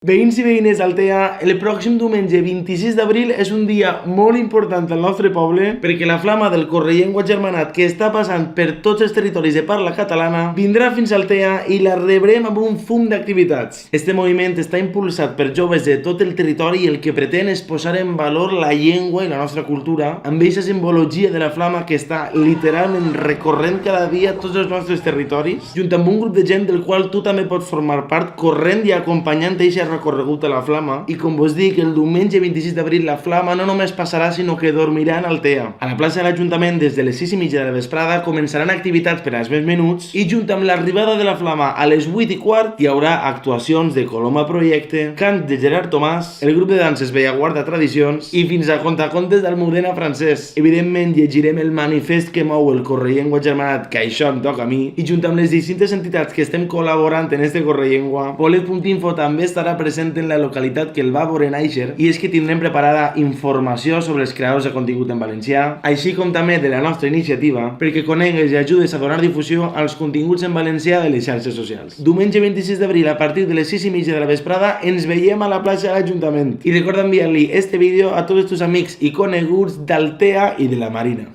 Veïns i veïnes d'Altea, el pròxim diumenge 26 d'abril és un dia molt important al nostre poble perquè la flama del Correllengua Agermanat que està passant per tots els territoris de parla catalana vindrà fins a Altea i la rebrem amb un fum d'activitats. Este moviment està impulsat per joves de tot el territori i el que pretén és posar en valor la llengua i la nostra cultura amb aquesta simbologia de la flama que està literalment recorrent cada dia tots els nostres territoris, junt amb un grup de gent del qual tu també pots formar part, corrent i acompanyant eixa recorregut a la flama. I com vos dic, el diumenge 26 d'abril la flama no només passarà sinó que dormirà en Altea. A la plaça de l'Ajuntament des de les 6:30 de la vesprada començaran activitats per als més menuts i junt amb l'arribada de la flama a les 8:15 hi haurà actuacions de Coloma Projecte, cant de Gerard Tomàs, el grup de danses Bellaguarda Tradicions i fins a contacontes d'Almudena Francesc. Evidentment llegirem el manifest que mou el Correllengua Agermanat, que això em toca a mi, i junt amb les distintes entitats que estem col·laborant en este Correllengua, Polet.info també estarà present en la localitat que el va veure néixer i és que tindrem preparada informació sobre els creadors de contingut en valencià, així com també de la nostra iniciativa, perquè conegues i ajudes a donar difusió als continguts en valencià de les xarxes socials. Diumenge 26 d'abril a partir de les 6:30 de la vesprada ens veiem a la plaça de l'Ajuntament i recorda enviar-li este vídeo a tots els teus amics i coneguts d'Altea i de la Marina.